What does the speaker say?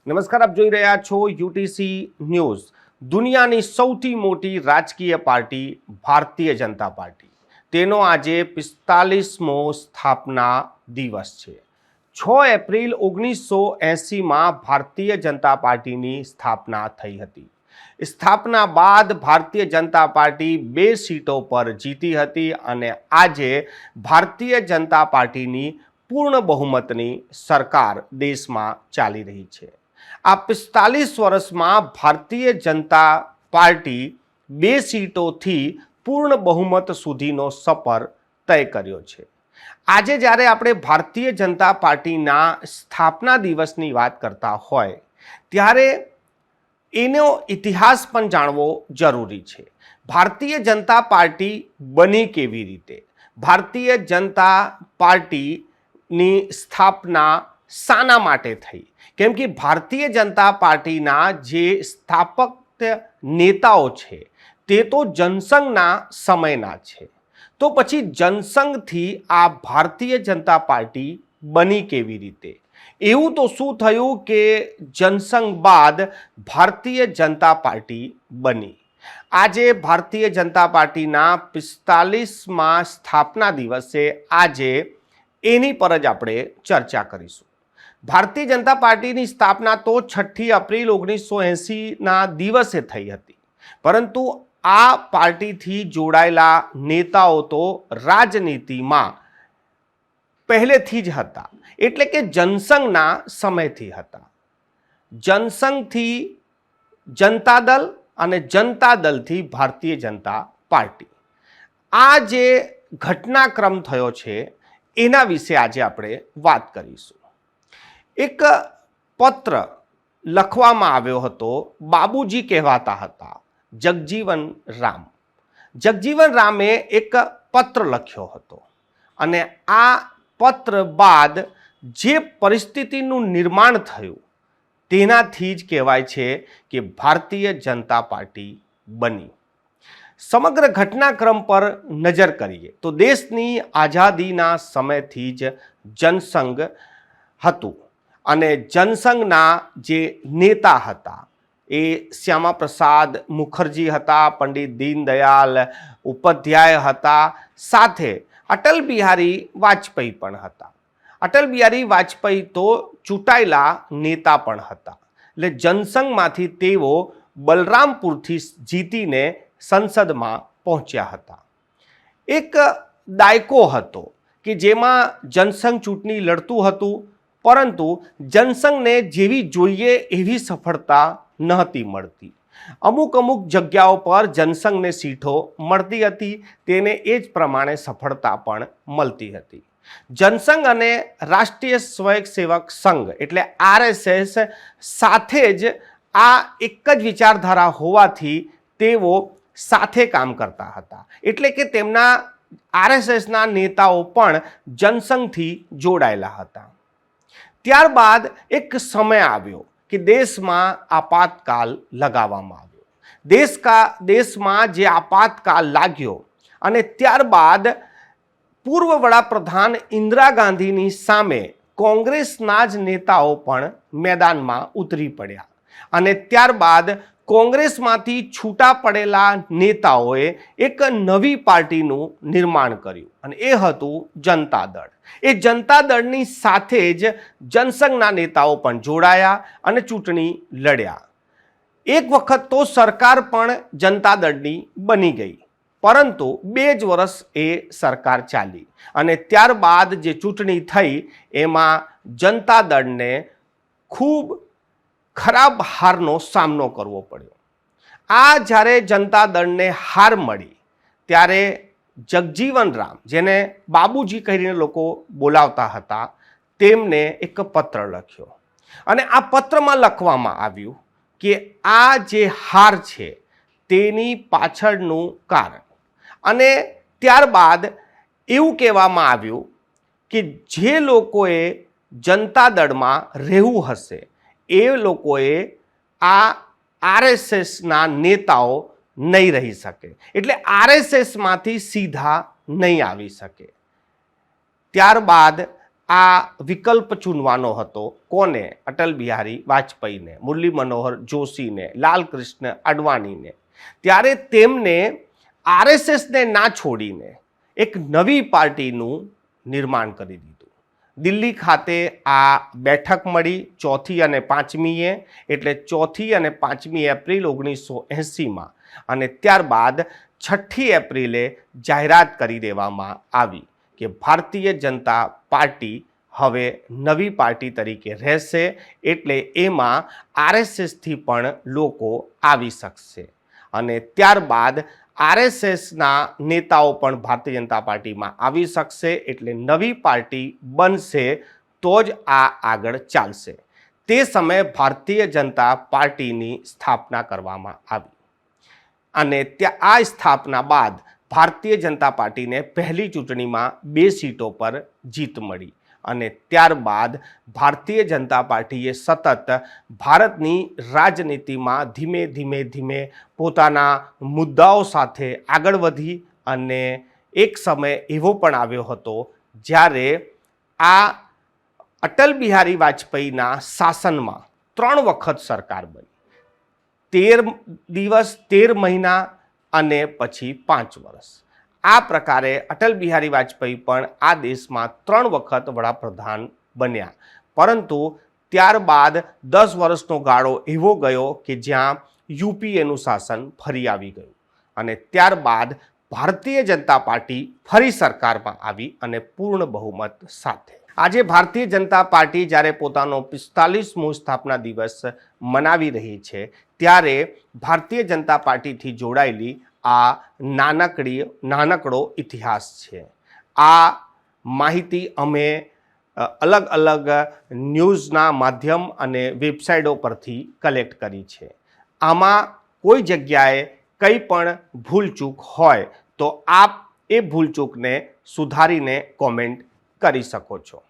નમસ્કાર, આપ જોઈ રહ્યા છો યુટીસી ન્યૂઝ। દુનિયાની સૌથી મોટી રાજકીય પાર્ટી ભારતીય જનતા પાર્ટી, તેનો આજે 45મો સ્થાપના દિવસ છે। 6 એપ્રિલ 1980માં ભારતીય જનતા પાર્ટીની સ્થાપના થઈ હતી। સ્થાપના બાદ ભારતીય જનતા પાર્ટી 2 સીટો પર જીતી હતી અને આજે ભારતીય જનતા પાર્ટીની પૂર્ણ બહુમતની સરકાર દેશમાં ચાલી રહી છે। આ 45 વર્ષમાં ભારતીય જનતા પાર્ટી 2 સીટોથી પૂર્ણ બહુમત સુધીનો સફર તય કર્યો છે। આજે જ્યારે આપણે ભારતીય જનતા પાર્ટીના સ્થાપના દિવસની વાત કરતા હોય ત્યારે એનો ઇતિહાસ પણ જાણવો જરૂરી છે। ભારતીય જનતા પાર્ટી બની કેવી રીતે, ભારતીય જનતા પાર્ટીની સ્થાપના શાના માટે થઈ, કેમ કે ભારતીય જનતા પાર્ટીના જે સ્થાપક નેતાઓ છે તે તો જનસંઘના સમયના છે, તો પછી જનસંઘથી આ ભારતીય જનતા પાર્ટી બની કેવી રીતે? એવું તો શું થયું કે જનસંઘ બાદ ભારતીય જનતા પાર્ટી બની? આજે ભારતીય જનતા પાર્ટીના 45મા સ્થાપના દિવસે આજે એની પર જ આપણે ચર્ચા કરીશું। ભારતીય જનતા પાર્ટીની સ્થાપના તો 6 એપ્રિલ 1980ના દિવસે થઈ હતી, પરંતુ આ પાર્ટીથી જોડાયેલા નેતાઓ તો રાજનીતિમાં પહેલેથી જ હતા, એટલે કે જનસંઘના સમયથી હતા। જનસંઘથી જનતા દળ અને જનતા દળથી ભારતીય જનતા પાર્ટી, આ જે ઘટનાક્રમ થયો છે એના વિશે આજે આપણે વાત કરીશું। એક પત્ર લખવામાં આવ્યો હતો, બાબુજી કહેવાતા હતા જગજીવન રામ। જગજીવન રામે એક પત્ર લખ્યો હતો અને આ પત્ર બાદ જે પરિસ્થિતિનું નિર્માણ થયું તેનાથી જ કહેવાય છે કે ભારતીય જનતા પાર્ટી બની। સમગ્ર ઘટનાક્રમ પર નજર કરીએ તો દેશની આઝાદીના સમયથી જ જનસંઘ હતું અને જનસંઘના જે નેતા હતા એ શ્યામા પ્રસાદ મુખર્જી હતા, પંડિત દીનદયાલ ઉપાધ્યાય હતા, સાથે અટલ બિહારી વાજપેયી પણ હતા। અટલ બિહારી વાજપેયી તો ચૂંટાયેલા નેતા પણ હતા, એટલે જનસંઘમાંથી તેઓ બલરામપુરથી જીતીને સંસદમાં પહોંચ્યા હતા। એક દાયકો હતો કે જેમાં જનસંઘ ચૂંટણી લડતું હતું, પરંતુ જનસંઘને જેવી જોઈએ એવી સફળતા નહોતી મળતી। અમુક જગ્યાઓ પર જનસંઘને સીટો મળતી હતી, તેને એ જ પ્રમાણે સફળતા પણ મળતી હતી। જનસંઘ અને રાષ્ટ્રીય સ્વયંસેવક સંઘ એટલે RSS સાથે જ આ એક જ વિચારધારા હોવાથી તેઓ સાથે કામ કરતા હતા, એટલે કે તેમના RSSના નેતાઓ પણ જનસંઘથી જોડાયેલા હતા। ત્યારબાદ એક સમય આવ્યો કે દેશમાં આપાતકાલ લગાવવામાં આવ્યો। દેશમાં જે આપાતકાલ લાગ્યો અને ત્યારબાદ પૂર્વ વડાપ્રધાન ઇન્દિરા ગાંધીની સામે કોંગ્રેસના જ નેતાઓ પણ મેદાનમાં ઉતરી પડ્યા અને ત્યારબાદ કોંગ્રેસમાંથી છૂટા પડેલા નેતાઓએ એક નવી પાર્ટીનું નિર્માણ કર્યું અને એ હતું જનતા દળ। એ જનતા દળની સાથે જ જનસંઘના નેતાઓ પણ જોડાયા અને ચૂંટણી લડ્યા। એક વખત તો સરકાર પણ જનતા દળની બની ગઈ, પરંતુ 2 જ વર્ષ એ સરકાર ચાલી અને ત્યારબાદ જે ચૂંટણી થઈ એમાં જનતા દળને ખૂબ ખરાબ હારનો સામનો કરવો પડ્યો। આ જ્યારે જનતા દળને હાર મળી ત્યારે જગજીવન રામ, જેને બાબુજી કહીને લોકો બોલાવતા હતા, તેમને એક પત્ર લખ્યો અને આ પત્રમાં લખવામાં આવ્યું કે આ જે હાર છે તેની પાછળનું કારણ, અને ત્યારબાદ એવું કહેવામાં આવ્યું કે જે લોકોએ જનતા દળમાં રહેવું હશે એ લોકોએ આ RSSના નેતાઓ નહીં રહી શકે, એટલે RSSમાંથી સીધા નહીં આવી શકે। ત્યારબાદ આ વિકલ્પ ચૂનવાનો હતો કોને? અટલ બિહારી વાજપેયીને, મુરલી મનોહર જોશીને, લાલકૃષ્ણ અડવાણીને. ત્યારે તેમને આરએસએસને ના છોડીને એક નવી પાર્ટીનું નિર્માણ કરી દીધું. દિલ્હી ખાતે આ બેઠક મળી 4મી અને 5મીએ, એટલે 4મી અને 5મી એપ્રિલ 1980માં, અને ત્યારબાદ 6ઠ્ઠી એપ્રિલે જાહેરાત કરી દેવામાં આવી કે ભારતીય જનતા પાર્ટી હવે નવી પાર્ટી તરીકે રહેશે, એટલે એમાં આરએસએસથી પણ લોકો આવી શકશે. અને ત્યારબાદ આરએસએસના નેતાઓ પણ ભારતીય જનતા પાર્ટીમાં આવી શકશે, એટલે નવી પાર્ટી બનશે તો જ આ આગળ ચાલશે. તે સમયે ભારતીય જનતા પાર્ટીની સ્થાપના કરવામાં આવી, અને આ સ્થાપના બાદ ભારતીય જનતા પાર્ટીને પહેલી ચૂંટણીમાં 2 સીટો પર જીત મળી, અને ત્યારબાદ ભારતીય જનતા પાર્ટીએ સતત ભારતની રાજનીતિમાં ધીમે પોતાના મુદ્દાઓ સાથે આગળ વધી, અને એક સમય એવો પણ આવ્યો હતો જ્યારે આ અટલ બિહારી વાજપેયીના શાસનમાં 3 વખત સરકાર બની, 13 દિવસ, 13 મહિના અને પછી 5 વર્ષ. આ પ્રકારે અટલ બિહારી વાજપેયી પણ આ દેશમાં 3 વખત વડાપ્રધાન બન્યા, પરંતુ ત્યારબાદ 10 વર્ષનો ગાળો એવો ગયો કે જ્યાં યુપીએનું શાસન ફરી આવી ગયું, અને ત્યારબાદ ભારતીય જનતા પાર્ટી ફરી સરકારમાં આવી અને પૂર્ણ બહુમત સાથે. આજે ભારતીય જનતા પાર્ટી જ્યારે પોતાનો 45મો સ્થાપના દિવસ મનાવી રહી છે, ત્યારે ભારતીય જનતા પાર્ટીથી જોડાયેલી આ નાનકડો ઇતિહાસ છે. આ માહિતી અમે અલગ અલગ ન્યૂઝના માધ્યમ અને વેબસાઇટો પરથી કલેક્ટ કરી છે. આમાં કોઈ જગ્યાએ કંઈ પણ ભૂલચૂક હોય તો આપ એ ભૂલચૂકને સુધારીને કોમેન્ટ કરી શકો છો.